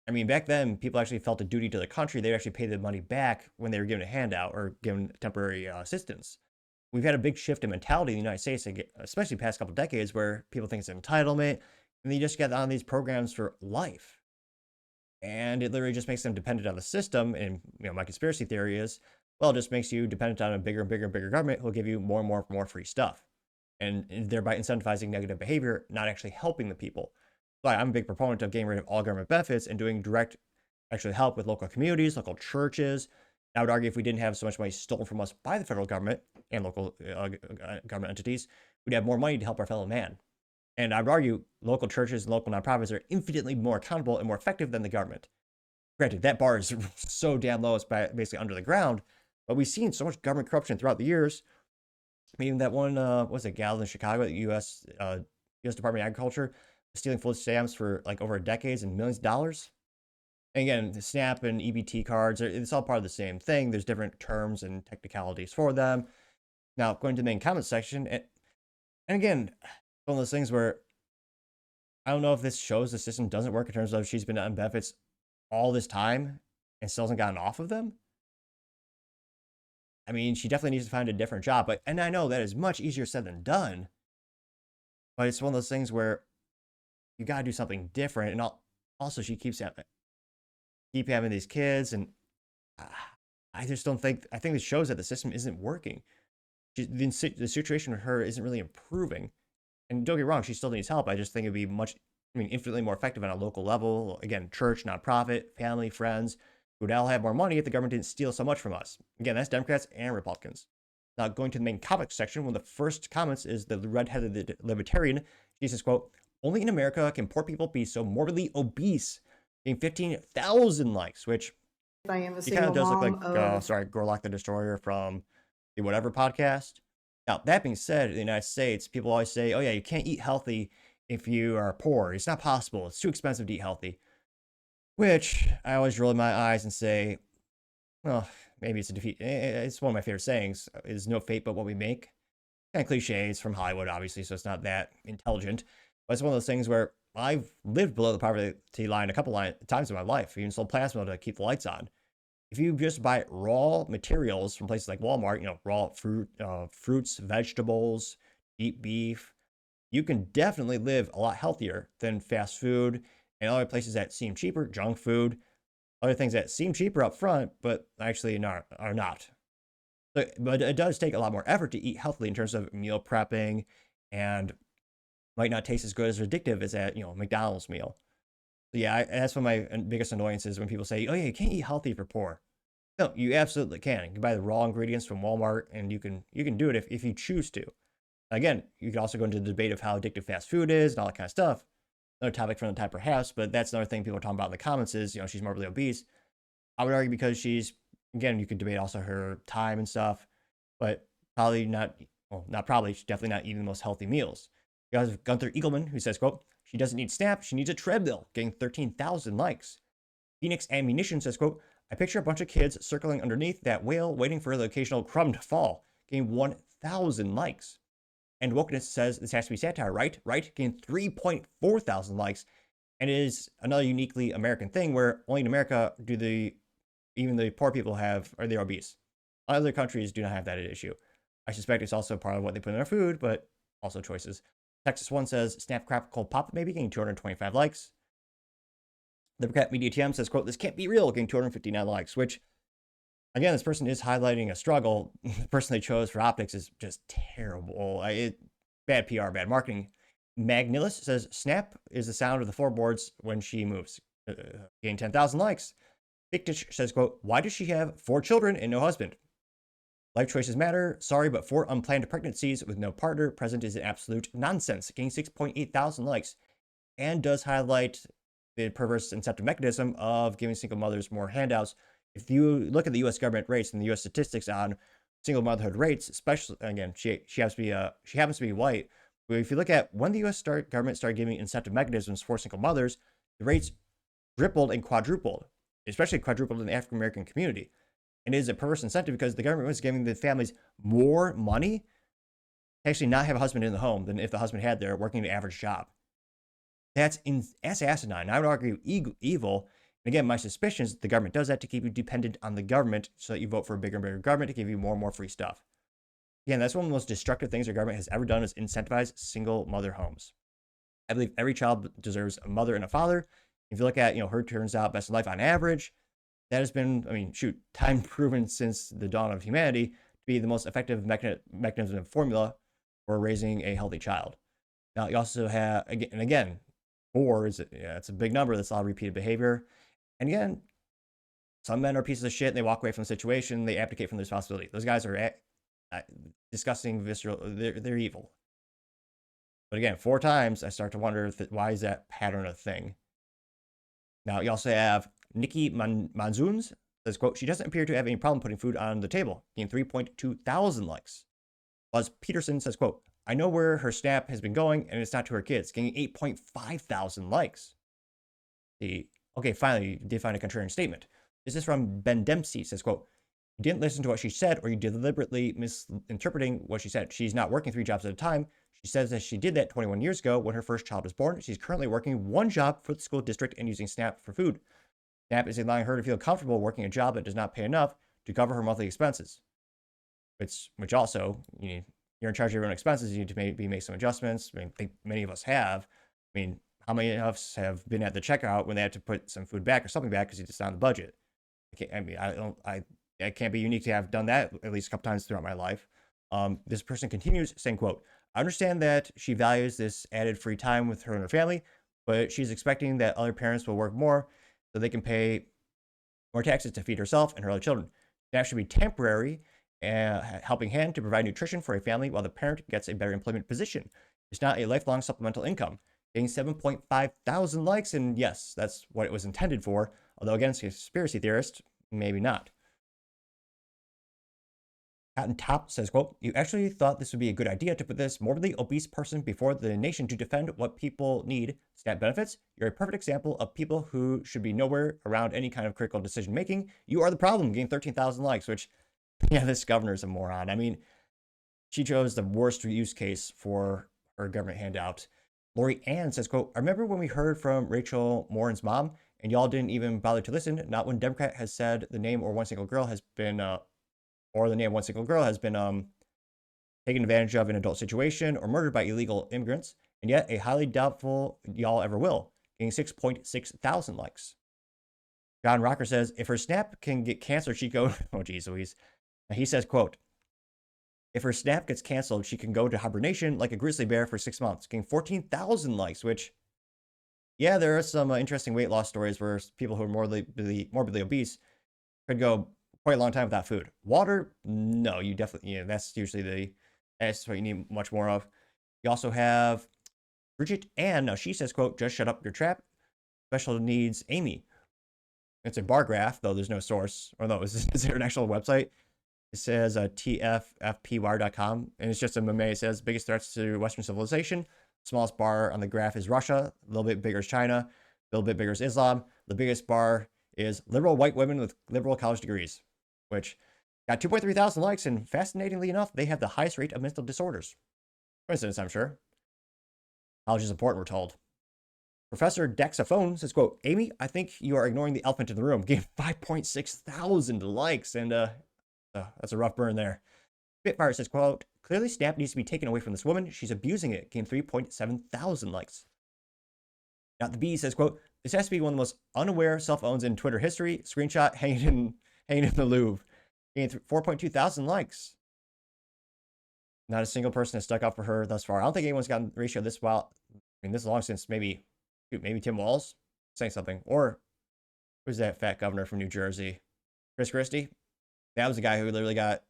I mean, back then, people actually felt a duty to the country. They'd actually pay the money back when they were given a handout or given temporary assistance. We've had a big shift in mentality in the United States, especially the past couple of decades, where people think it's entitlement, and they just get on these programs for life. And it literally just makes them dependent on the system. And my conspiracy theory is, well, it just makes you dependent on a bigger and bigger and bigger government who'll give you more and more free stuff, and thereby incentivizing negative behavior, not actually helping the people. So I'm a big proponent of getting rid of all government benefits and doing direct actually help with local communities, local churches. I would argue if we didn't have so much money stolen from us by the federal government and local government entities, we'd have more money to help our fellow man. And I would argue local churches and local nonprofits are infinitely more accountable and more effective than the government. Granted, that bar is so damn low, it's basically under the ground, but we've seen so much government corruption throughout the years. I mean, that one, gal in Chicago, the U.S. Department of Agriculture, stealing food stamps for like over decades and millions of dollars. And again, the SNAP and EBT cards, it's all part of the same thing. There's different terms and technicalities for them. Now, going to the main comment section, and again, one of those things where I don't know if this shows the system doesn't work in terms of she's been on benefits all this time and still hasn't gotten off of them. I mean, she definitely needs to find a different job. And I know that is much easier said than done. But it's one of those things where you got to do something different. And also, she keep having these kids. And I just don't think, I think this shows that the system isn't working. The situation with her isn't really improving. And don't get me wrong, she still needs help. I just think it'd be infinitely more effective on a local level. Again, church, nonprofit, family, friends, who would all have more money if the government didn't steal so much from us. Again, that's Democrats and Republicans. Now, going to the main comic section, one of the first comments is the red-headed libertarian. She says, quote, "Only in America can poor people be so morbidly obese," getting 15,000 likes, which I am a he kind single of does look mom like, of Gorlock the Destroyer from the whatever podcast. Now, that being said, in the United States, people always say, oh yeah, you can't eat healthy if you are poor. It's not possible. It's too expensive to eat healthy. Which I always roll my eyes and say, well, maybe it's a defeat. It's one of my favorite sayings, is no fate but what we make. Kind of cliche. It's from Hollywood, obviously, so it's not that intelligent. But it's one of those things where I've lived below the poverty line a couple times in my life, even sold plasma to keep the lights on. If you just buy raw materials from places like Walmart, raw fruits, vegetables, eat beef, you can definitely live a lot healthier than fast food and other places that seem cheaper, junk food, other things that seem cheaper up front, but actually are not. But it does take a lot more effort to eat healthily in terms of meal prepping, and might not taste as good as addictive as that, McDonald's meal. So yeah, that's one of my biggest annoyances when people say, oh yeah, you can't eat healthy if you're poor. No, you absolutely can. You can buy the raw ingredients from Walmart, and you can do it if you choose to. Again, you can also go into the debate of how addictive fast food is and all that kind of stuff. Another topic for another time perhaps, but that's another thing people are talking about in the comments is, she's morbidly obese. I would argue because she's, again, you could debate also her time and stuff, but probably not, well, not probably, she's definitely not eating the most healthy meals. You have Gunther Eagleman, who says, quote, "She doesn't need SNAP, she needs a treadmill," getting 13,000 likes. Phoenix Ammunition says, quote, "I picture a bunch of kids circling underneath that whale waiting for the occasional crumb to fall," getting 1,000 likes. And Wokeness says, "This has to be satire, right? Right?" Getting 3.4 thousand likes. And it is another uniquely American thing where only in America do even the poor people they're obese. Other countries do not have that issue. I suspect it's also part of what they put in their food, but also choices. Texas One says, "Snap Crap Cold Pop maybe," getting 225 likes. Libercat Media TM says, quote, "This can't be real," getting 259 likes, which, again, this person is highlighting a struggle. The person they chose for optics is just terrible. Bad PR, bad marketing. Magnillus says, "Snap is the sound of the floorboards when she moves," getting 10,000 likes. Victich says, quote, "Why does she have 4 children and no husband?" Life choices matter. Sorry, but 4 unplanned pregnancies with no partner present is an absolute nonsense. Getting 6.8 thousand likes and does highlight the perverse incentive mechanism of giving single mothers more handouts. If you look at the U.S. government rates and the U.S. statistics on single motherhood rates, especially again, she happens to be white. But if you look at when the U.S. government started giving incentive mechanisms for single mothers, the rates tripled and quadrupled, especially quadrupled in the African American community. And it is a perverse incentive because the government was giving the families more money to actually not have a husband in the home than if the husband had their working an average job. That's asinine. I would argue evil. And again, my suspicion is the government does that to keep you dependent on the government so that you vote for a bigger and bigger government to give you more and more free stuff. Again, that's one of the most destructive things our government has ever done is incentivize single mother homes. I believe every child deserves a mother and a father. If you look at, her turns out best in life on average, that has been, time proven since the dawn of humanity to be the most effective mechanism and formula for raising a healthy child. Now, you also have, again, 4 it's a big number. That's a lot of repeated behavior. And again, some men are pieces of shit and they walk away from the situation. They abdicate from the responsibility. Those guys are disgusting, visceral. They're evil. But again, 4 times, I start to wonder why is that pattern a thing? Now, you also have Nikki Manzoons says, quote, she doesn't appear to have any problem putting food on the table, getting 3.2 thousand likes. Buzz Peterson says, quote, I know where her snap has been going, and it's not to her kids, getting 8.5 thousand likes. Okay, finally, you did find a contrarian statement. This is from Ben Dempsey, says, quote, you didn't listen to what she said, or you deliberately misinterpreting what she said. She's not working 3 jobs at a time. She says that she did that 21 years ago when her first child was born. She's currently working 1 job for the school district and using SNAP for food. SNAP is allowing her to feel comfortable working a job that does not pay enough to cover her monthly expenses. Which also, you're in charge of your own expenses. You need to maybe make some adjustments. I think many of us have. How many of us have been at the checkout when they had to put some food back or something back because it's on the budget? I can't be unique to have done that at least a couple times throughout my life. This person continues saying, quote, I understand that she values this added free time with her and her family, but she's expecting that other parents will work more so they can pay more taxes to feed herself and her other children. That should be temporary, helping hand to provide nutrition for a family while the parent gets a better employment position. It's not a lifelong supplemental income. Getting 7.5 thousand likes, and yes, that's what it was intended for, although against a conspiracy theorist, maybe not. Cotton Top says, quote, you actually thought this would be a good idea to put this morbidly obese person before the nation to defend what people need, SNAP benefits? You're a perfect example of people who should be nowhere around any kind of critical decision making. You are the problem, getting 13,000 likes, which, yeah, this governor's a moron. She chose the worst use case for her government handout. Lori Ann says, quote, I remember when we heard from Rachel Morin's mom, and y'all didn't even bother to listen, not when Democrat has said the name or one single girl has been taken advantage of in an adult situation or murdered by illegal immigrants, and yet a highly doubtful y'all ever will, getting 6.6 thousand likes. John Rocker says, if her SNAP can get canceled, she go, oh geez Louise. He says, quote, if her SNAP gets canceled, she can go to hibernation like a grizzly bear for 6 months, getting 14,000 likes, which, yeah, there are some interesting weight loss stories where people who are morbidly obese could go quite a long time without food. Water, no, you definitely, that's usually that's what you need much more of. You also have Bridget Ann. Now she says, quote, just shut up your trap. Special needs Amy. It's a bar graph, though there's no source. Or no, is there an actual website? It says tffpwire.com, and it's just a meme. It says biggest threats to Western civilization. Smallest bar on the graph is Russia. A little bit bigger is China. A little bit bigger is Islam. The biggest bar is liberal white women with liberal college degrees, which got 2.3 thousand likes, and fascinatingly enough, they have the highest rate of mental disorders. Coincidence, I'm sure. College is important, we're told. Professor Dexaphone says, quote, Amy, I think you are ignoring the elephant in the room. Gave 5.6 thousand likes, and that's a rough burn there. Spitfire says, quote, clearly SNAP needs to be taken away from this woman. She's abusing it. Gained 3.7 thousand likes. Not the Bee says, quote, this has to be one of the most unaware cell phones in Twitter history. Screenshot hanging in the Louvre. Gained 4.2 thousand likes. Not a single person has stuck up for her thus far. I don't think anyone's gotten the ratio this long since maybe Tim Walz saying something. Or who's that fat governor from New Jersey? Chris Christie? That was the guy who literally got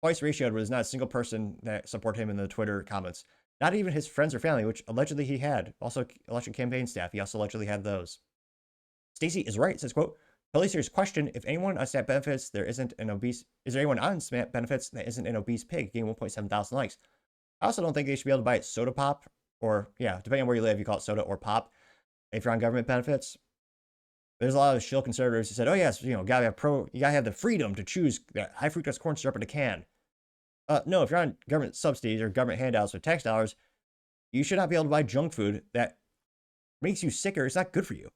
twice ratioed where there's not a single person that support him in the Twitter comments. Not even his friends or family, which allegedly he had. Also, election campaign staff, he also allegedly had those. Stacy is right, says, quote, totally serious question. If anyone on SNAP benefits, there isn't an obese, is there anyone on SNAP benefits that isn't an obese pig? Getting 1.7 thousand likes. I also don't think they should be able to buy soda pop, or, yeah, depending on where you live, you call it soda or pop. If you're on government benefits, there's a lot of shill conservatives who said, oh, yes, you gotta have the freedom to choose high fructose corn syrup in a can. No, if you're on government subsidies or government handouts with tax dollars, you should not be able to buy junk food that makes you sicker. It's not good for you.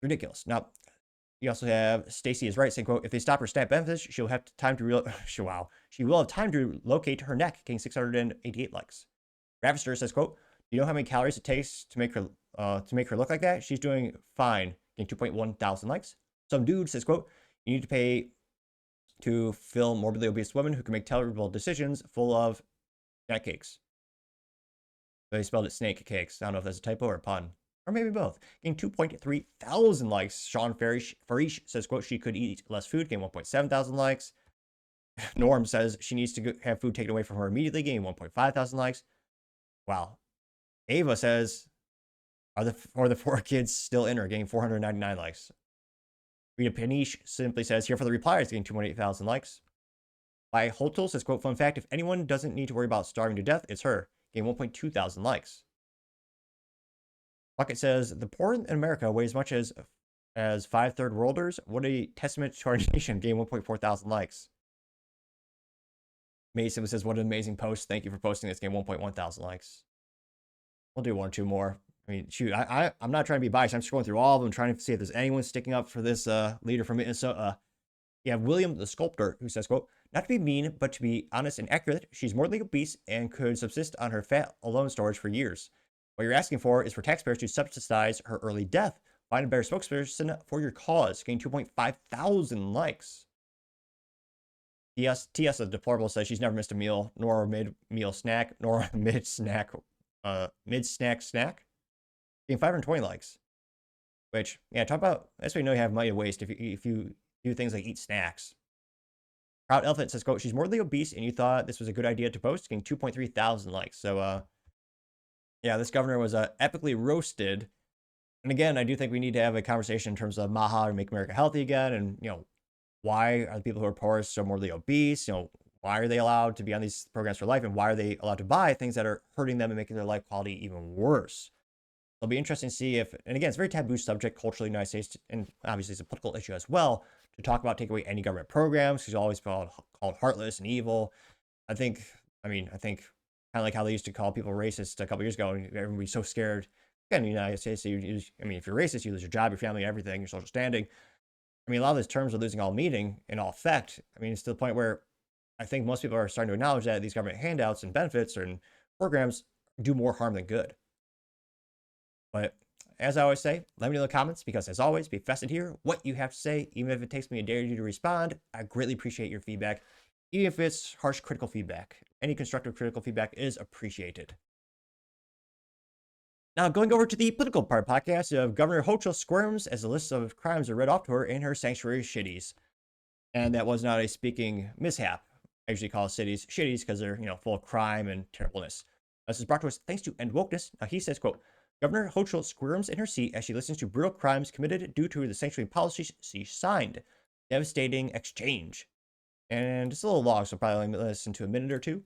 Ridiculous. Now, you also have Stacy is right saying, quote, if they stop her SNAP benefits, she'll have time to she will have time to locate her neck, getting 688 likes. Ravister says, quote, do you know how many calories it takes to make her look like that? She's doing fine, getting 2.1 thousand likes. Some dude says, quote, you need to pay to fill morbidly obese women who can make terrible decisions full of snack cakes. They spelled it snake cakes. I don't know if that's a typo or a pun. Or maybe both. Getting 2.3 thousand likes. Sean Farish says, quote, she could eat less food, getting 1.7 thousand likes. Norm says she needs to have food taken away from her immediately, getting 1.5 thousand likes. Wow. Ava says, are the 4 kids still in her, getting 499 likes. Rita Panish simply says, here for the replies, getting 2.8 thousand likes. By Hochul says, quote, fun fact, if anyone doesn't need to worry about starving to death, it's her, getting 1.2 thousand likes. Bucket says, the poor in America weigh as much as 5 third worlders. What a testament to our nation, getting 1.4 thousand likes. Mason says, what an amazing post. Thank you for posting this, getting 1.1 thousand likes. We'll do 1 or 2 more. I mean, shoot, I'm not trying to be biased. I'm scrolling through all of them, trying to see if there's anyone sticking up for this leader from Minnesota. You have William the Sculptor, who says, quote, not to be mean, but to be honest and accurate, she's morbidly obese and could subsist on her fat alone storage for years. What you're asking for is for taxpayers to subsidize her early death. Find a better spokesperson for your cause, getting 2.5 thousand likes. TS the Deplorable says she's never missed a meal, nor a mid-meal snack, nor a mid-snack snack. Getting 520 likes. Which, yeah, talk about, that's why you know you have money to waste if you do things like eat snacks. Proud Elephant says, quote, she's morbidly obese and you thought this was a good idea to post, getting 2.3 thousand likes. So, yeah, this governor was epically roasted. And again, I do think we need to have a conversation in terms of MAHA and Make America Healthy again. And, why are the people who are poor so morbidly obese? Why are they allowed to be on these programs for life? And why are they allowed to buy things that are hurting them and making their life quality even worse? It'll be interesting to see if, and again, it's a very taboo subject culturally in the United States, and obviously it's a political issue as well, to talk about taking away any government programs, because you'll always be called heartless and evil. I think kind of like how they used to call people racist a couple years ago, and everybody's so scared. Again, in the United States, if you're racist, you lose your job, your family, everything, your social standing. A lot of those terms are losing all meaning and all effect. It's to the point where I think most people are starting to acknowledge that these government handouts and benefits and programs do more harm than good. But as I always say, let me know in the comments, because as always, be festive here what you have to say, even if it takes me a day or 2 to respond. I greatly appreciate your feedback, even if it's harsh critical feedback. Any constructive critical feedback is appreciated. Now, going over to the political part podcast of Governor Hochul squirms as the list of crimes are read off to her in her sanctuary shitties. And that was not a speaking mishap. I usually call cities shitties because they're, full of crime and terribleness. This is brought to us thanks to End Wokeness. Now, he says, quote, Governor Hochul squirms in her seat as she listens to brutal crimes committed due to the sanctuary policies she signed. Devastating exchange. And it's a little long, so probably let me listen to a minute or 2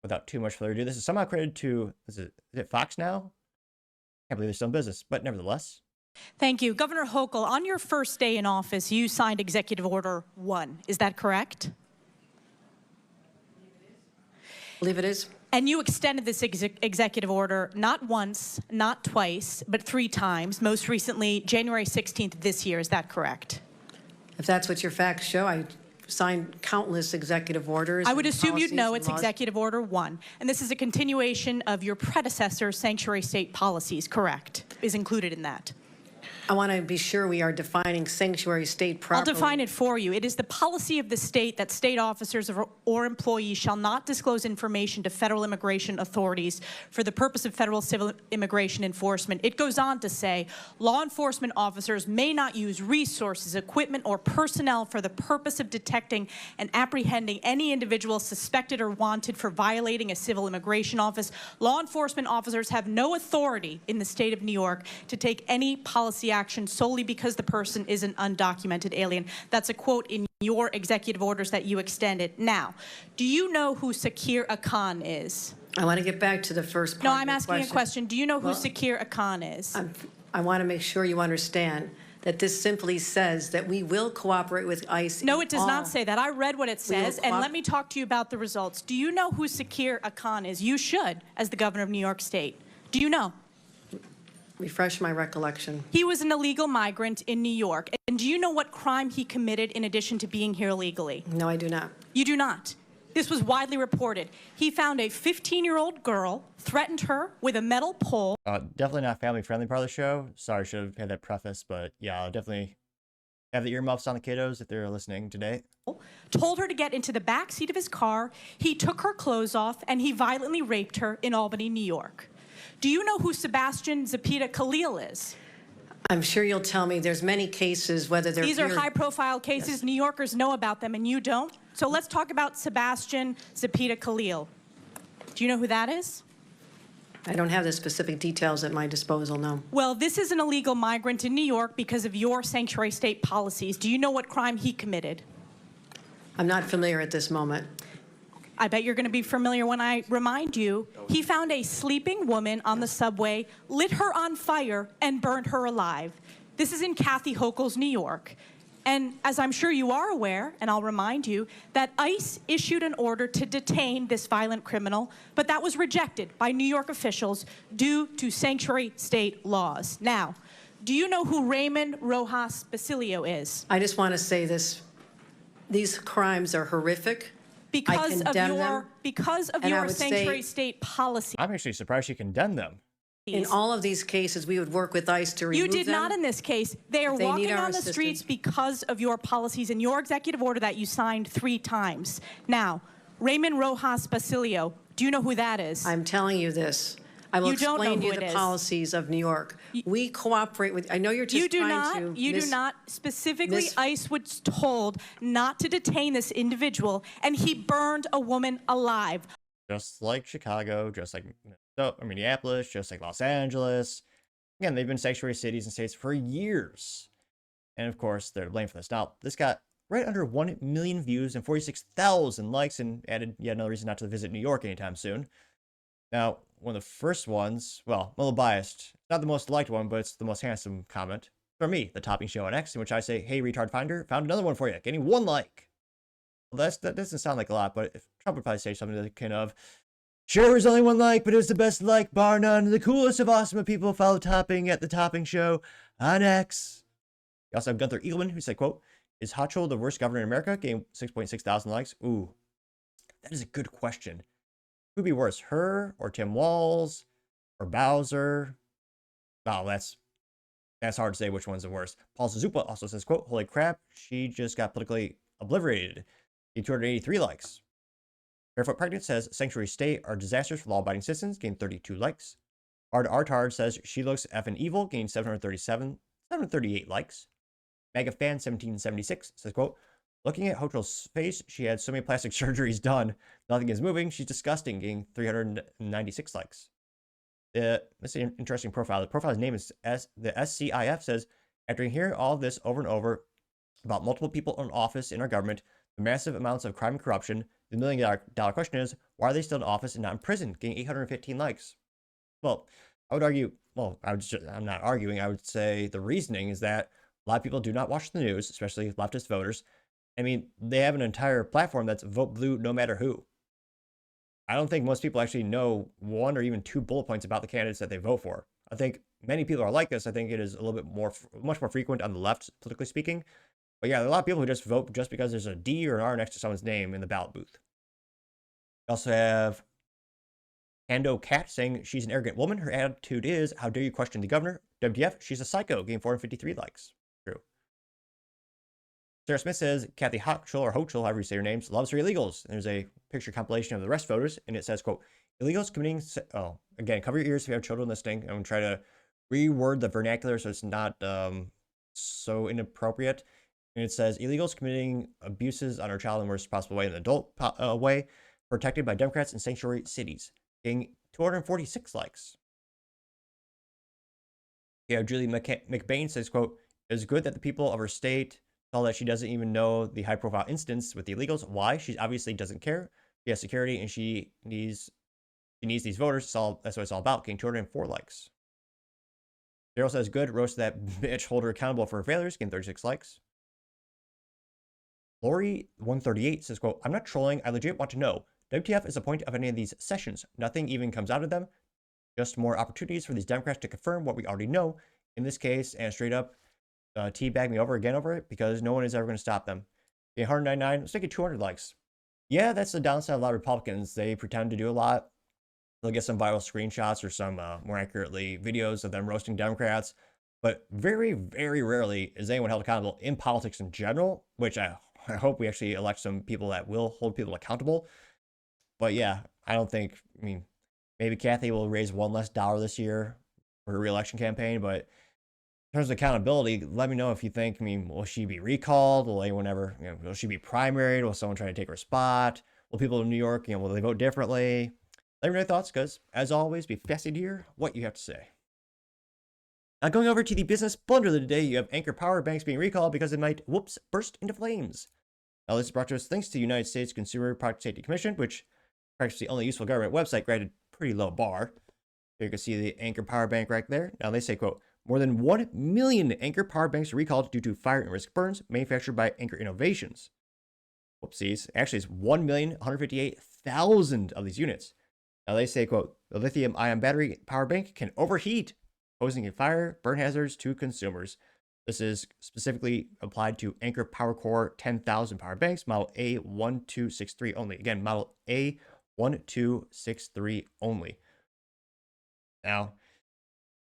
without too much further ado. This is somehow credited to, is it Fox now? Can't believe they're still in business, but nevertheless. Thank you. Governor Hochul, on your first day in office, you signed Executive Order 1. Is that correct? I believe it is. And you extended this executive order not once, not twice, but 3 times, most recently January 16th this year. Is that correct? If that's what your facts show, I signed countless executive orders. I would assume you'd know policies it's and laws. Executive Order 1. And this is a continuation of your predecessor's sanctuary state policies, correct? Is included in that. I want to be sure we are defining sanctuary state I'll properly. define it for you. It is the policy of the state that state officers or employees shall not disclose information to federal immigration authorities for the purpose of federal civil immigration enforcement. It goes on to say, law enforcement officers may not use resources, equipment, or personnel for the purpose of detecting and apprehending any individual suspected or wanted for violating a civil immigration office. Law enforcement officers have no authority in the state of New York to take any policy action solely because the person is an undocumented alien. That's a quote in your executive orders that you extended. Now, do you know who Sakir Akan is? I want to get back to the first part No, of I'm your asking a question. Do you know who Well, Sakir Akan is? I want to make sure you understand that this simply says that we will cooperate with ICE. No, in it does all- not say that. I read what it We will says, and let me talk to you about the results. Do you know who Sakir Akan is? You should, as the governor of New York State. Do you know? Refresh my recollection. He was an illegal migrant in New York. And do you know what crime he committed in addition to being here illegally? No, I do not. You do not. This was widely reported. He found a 15-year-old girl, threatened her with a metal pole. Definitely not family-friendly part of the show. Sorry, should have had that preface, but yeah, I'll definitely have the earmuffs on the kiddos if they're listening today. Told her to get into the back seat of his car. He took her clothes off, and he violently raped her in Albany, New York. Do you know who Sebastian Zapita Khalil is? I'm sure you'll tell me there's many cases, whether they're These are here- high-profile cases. Yes. New Yorkers know about them, and you don't. So let's talk about Sebastian Zapita Khalil. Do you know who that is? I don't have the specific details at my disposal, no. Well, this is an illegal migrant in New York because of your sanctuary state policies. Do you know what crime he committed? I'm not familiar at this moment. I bet you're going to be familiar when I remind you. He found a sleeping woman on the subway, lit her on fire, and burned her alive. This is in Gov Hochul's New York. And as I'm sure you are aware, and I'll remind you, that ICE issued an order to detain this violent criminal, but that was rejected by New York officials due to sanctuary state laws. Now, do you know who Raymond Rojas Basilio is? I just want to say this. These crimes are horrific. Because of condemn your them, and I would say- sanctuary state policy. I'm actually surprised you condemned them. In all of these cases, we would work with ICE to remove You did them. not in this case. They are If they need walking our on the assistance. streets because of your policies and your executive order that you signed 3 times. Now, Raymond Rojas Basilio, do you know who that is? I'm telling you this. I will You don't know explain to who you it the is. policies of New York. We cooperate with, I know you're just You do trying not. to. You do not. Specifically, miss- ICE was told not to detain this individual, and he burned a woman alive. Just like Chicago, just like Minneapolis, just like Los Angeles. Again, they've been sanctuary cities and states for years. And of course, they're blamed for this. Now, this got right under 1 million views and 46,000 likes and added yet another reason not to visit New York anytime soon. Now, one of the first ones, well, I'm a little biased. Not the most liked one, but it's the most handsome comment from me, the Topping Show on X, in which I say, hey, retard finder, found another one for you, getting 1 like. Well, that doesn't sound like a lot, but if Trump would probably say something to the kind of, sure, it was only 1 like, but it was the best like, bar none. The coolest of awesome people follow Topping at the Topping Show on X. You also have Gunther Eagleman, who said, quote, is Hochul the worst governor in America? Getting 6.6 thousand likes. Ooh, that is a good question. Who'd be worse, her or Tim Walz or Bowser? Oh, that's hard to say which one's the worst. Paul Suzupa also says, quote, holy crap, she just got politically obliterated. Gained 283 likes. Barefoot Pregnant says, sanctuary state are disasters for law-abiding citizens, gained 32 likes. Ard Artard says, she looks effing evil, gained 738 likes. Mega Fan 1776 says, quote, looking at Hochul's face, she had so many plastic surgeries done. Nothing is moving. She's disgusting, getting 396 likes. This is an interesting profile. The profile's name is the SCIF says, after hearing all of this over and over about multiple people in office in our government, the massive amounts of crime and corruption, the $1 million question is, why are they still in office and not in prison, getting 815 likes? Well, I would argue, I'm not arguing. I would say the reasoning is that a lot of people do not watch the news, especially leftist voters. I mean, they have an entire platform that's vote blue no matter who. I don't think most people actually know 1 or even 2 bullet points about the candidates that they vote for. I think many people are like this. I think it is a little bit much more frequent on the left, politically speaking. But yeah, there are a lot of people who just vote just because there's a D or an R next to someone's name in the ballot booth. We also have Hando Cat saying she's an arrogant woman. Her attitude is, how dare you question the governor? WTF, she's a psycho. Getting 453 likes. True. Sarah Smith says, Kathy Hochul, or Hochul, however you say her names, loves her illegals. And there's a picture compilation of the rest voters, and it says, quote, illegals committing, oh, again, cover your ears if you have children listening. I'm going to try to reword the vernacular so it's not so inappropriate. And it says, illegals committing abuses on our child in the worst possible way, in an adult way, protected by Democrats in sanctuary cities. Getting 246 likes. Yeah, Julie McBain says, quote, it is good that the people of her state saw that she doesn't even know the high-profile instance with the illegals. Why? She obviously doesn't care. She has security, and she needs these voters. That's what it's all about. Getting 204 likes. Daryl says, good. Roast that bitch. Hold her accountable for her failures. Getting 36 likes. Lori138 says, quote, I'm not trolling. I legit want to know. WTF is the point of any of these sessions. Nothing even comes out of them. Just more opportunities for these Democrats to confirm what we already know. In this case, and straight up teabag me over it because no one is ever going to stop them. Okay, 199. Let's make it 200 likes. Yeah, that's the downside of a lot of Republicans. They pretend to do a lot. They'll get some viral screenshots or some more accurately videos of them roasting Democrats. But very, very rarely is anyone held accountable in politics in general, which I hope we actually elect some people that will hold people accountable. But yeah, I don't think, I mean, maybe Kathy will raise $1 less this year for her re-election campaign, but in terms of accountability, let me know if you think, I mean, will she be recalled? Will anyone ever, will she be primaried? Will someone try to take her spot? Will people in New York, will they vote differently? Let me know your thoughts, because as always, be fascinated to hear what you have to say. Now going over to the business blunder of the day, you have Anker power banks being recalled because it might, burst into flames. Now this is brought to us thanks to the United States Consumer Product Safety Commission, which practically the only useful government website, granted pretty low bar. Here you can see the Anker power bank right there. Now they say, quote, more than 1 million Anker power banks are recalled due to fire and risk burns manufactured by Anker Innovations. Whoopsies. Actually, it's 1,158,000 of these units. Now they say, quote, the lithium-ion battery power bank can overheat, posing a fire burn hazards to consumers. This is specifically applied to Anker PowerCore 10,000 power banks, model A1263 only. Again, model A1263 only. Now,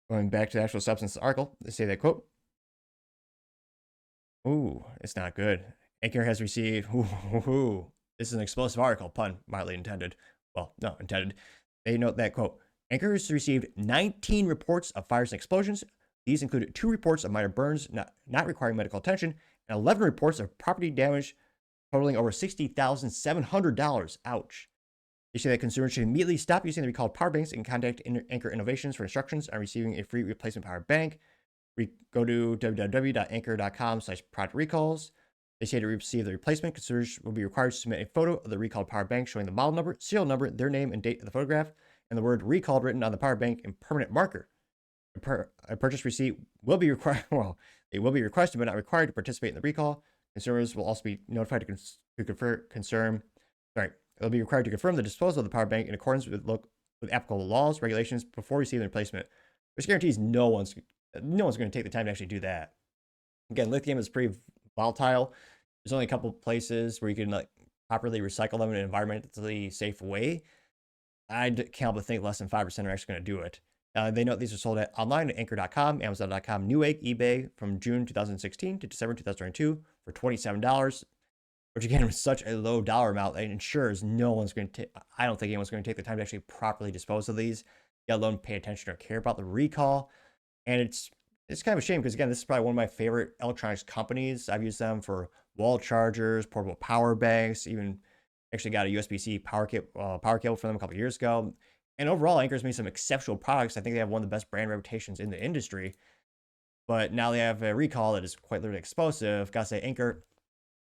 going back to the actual substance of the article, they say that, quote, ooh, it's not good. Anker has received, this is an explosive article, pun mildly intended. Well, no, intended. They note that, quote, Anker has received 19 reports of fires and explosions. These included 2 reports of minor burns not requiring medical attention, and 11 reports of property damage totaling over $60,700. Ouch. They say that consumers should immediately stop using the recalled power banks and contact Anker Innovations for instructions on receiving a free replacement power bank. Go to www.anker.com/product recalls. They say to receive the replacement, consumers will be required to submit a photo of the recalled power bank showing the model number, serial number, their name and date of the photograph, and the word recalled written on the power bank in permanent marker. A purchase receipt will be required, they will be requested but not required to participate in the recall. Consumers will also be notified to they'll be required to confirm the disposal of the power bank in accordance with applicable laws, regulations before receiving the replacement, which guarantees no one's going to take the time to actually do that. Again, lithium is pretty volatile. There's only a couple places where you can properly recycle them in an environmentally safe way. I can't help but think less than 5% are actually going to do it. They note these are sold online at Anker.com, Amazon.com, Newegg, eBay from June 2016 to December 2022 for $27, which again was such a low dollar amount that ensures no one's going to I don't think anyone's going to take the time to actually properly dispose of these, let alone pay attention or care about the recall. And it's kind of a shame because, again, this is probably one of my favorite electronics companies. I've used them for wall chargers, portable power banks, even actually got a USB-C power cable from them a couple years ago. And overall, Anker's made some exceptional products. I think they have one of the best brand reputations in the industry. But now they have a recall that is quite literally explosive. Gotta say, Anker,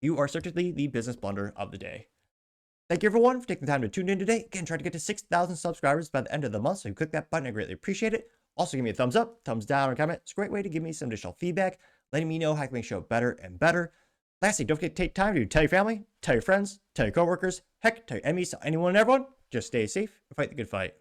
you are certainly the business blunder of the day. Thank you, everyone, for taking the time to tune in today. Again, trying to get to 6,000 subscribers by the end of the month. So you click that button, I greatly appreciate it. Also, give me a thumbs up, thumbs down, or comment. It's a great way to give me some additional feedback, letting me know how I can make the show better and better. Lastly, don't forget to take time to tell your family, tell your friends, tell your coworkers, heck, tell your enemies, tell anyone and everyone. Just stay safe and fight the good fight.